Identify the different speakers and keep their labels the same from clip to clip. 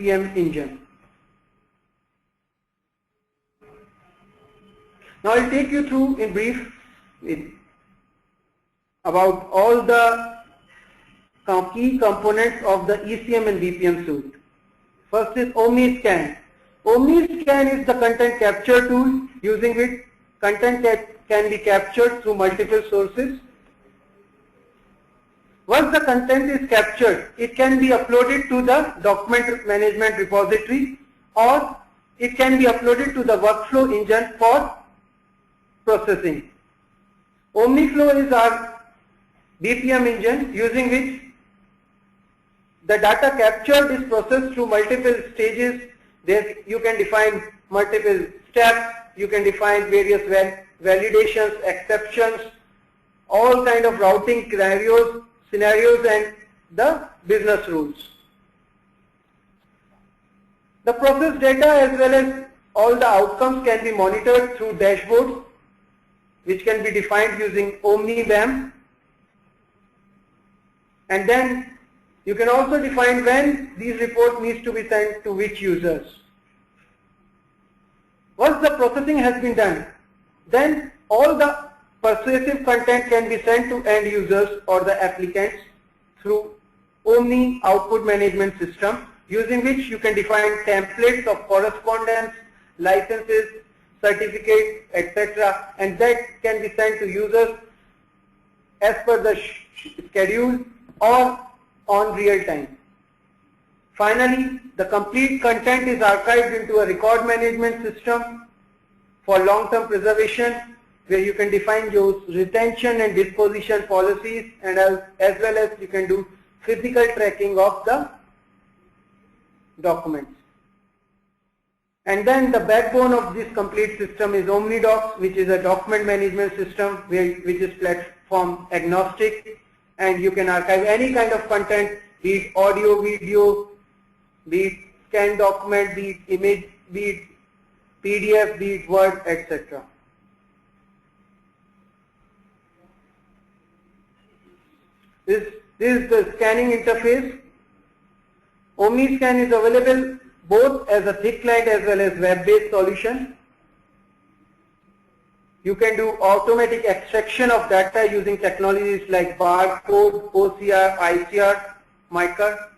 Speaker 1: ECM engine. Now I'll take you through in brief about all the key components of the ECM and BPM suite. First is OmniScan. OmniScan is the content capture tool using which content can be captured through multiple sources. Once the content is captured, it can be uploaded to the document management repository or it can be uploaded to the workflow engine for processing. OmniFlow is our BPM engine using which the data captured is processed through multiple stages. There you can define multiple steps, you can define various validations, exceptions, all kind of routing scenarios and the business rules. The process data as well as all the outcomes can be monitored through dashboards which can be defined using OmniBAM, and then you can also define when these reports needs to be sent to which users. Once the processing has been done, then all the persuasive content can be sent to end users or the applicants through Omni output management system, using which you can define templates of correspondence, licenses, certificates, etc., and that can be sent to users as per the schedule or on real time. Finally, the complete content is archived into a record management system for long-term preservation, where you can define your retention and disposition policies, and as well as you can do physical tracking of the documents. And then the backbone of this complete system is OmniDocs, which is a document management system which is platform agnostic, and you can archive any kind of content, be it audio, video, be it scanned document, be it image, be it PDF, be it Word, etc. This is the scanning interface. OmniScan is available both as a thick client as well as web-based solution. You can do automatic extraction of data using technologies like barcode, OCR, ICR, MICR.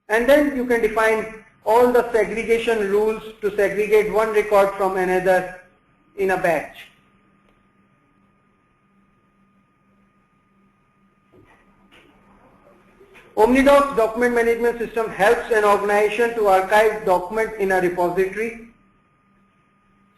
Speaker 1: And then you can define all the segregation rules to segregate one record from another in a batch. OmniDocs document management system helps an organization to archive documents in a repository.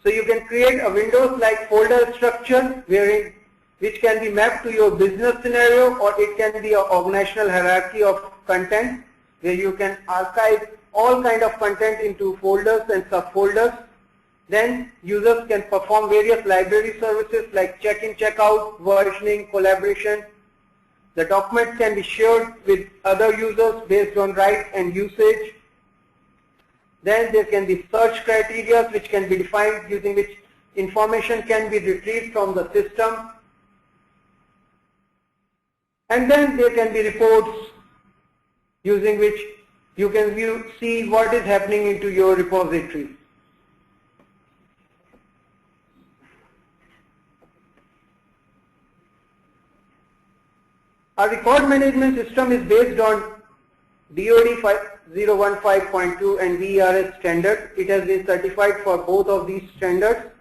Speaker 1: So you can create a Windows-like folder structure which can be mapped to your business scenario, or it can be an organizational hierarchy of content where you can archive all kind of content into folders and subfolders. Then users can perform various library services like check-in, check-out, versioning, collaboration. The documents can be shared with other users based on rights and usage. Then there can be search criteria which can be defined, using which information can be retrieved from the system. And then there can be reports using which you can see what is happening into your repository. Our record management system is based on DoD 5015.2 and VERS standard. It has been certified for both of these standards.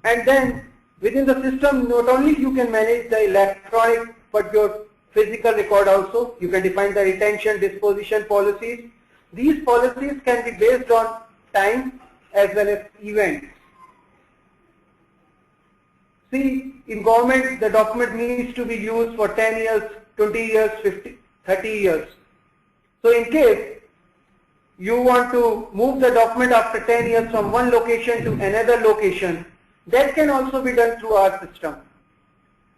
Speaker 1: And then within the system, not only you can manage the electronic but your physical record also. You can define the retention, disposition policies. These policies can be based on time as well as events. See, in government the document needs to be used for 10 years, 20 years, 50, 30 years. So in case you want to move the document after 10 years from one location to another location, that can also be done through our system.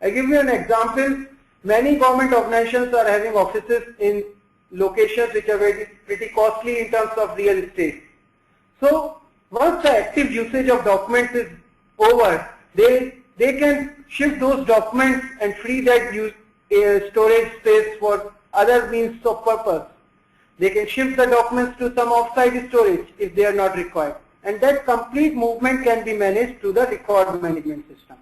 Speaker 1: I give you an example. Many government organizations are having offices in locations which are pretty costly in terms of real estate. So once the active usage of documents is over, they can shift those documents and free that storage space for other means of purpose. They can shift the documents to some off-site storage if they are not required. And that complete movement can be managed through the record management system.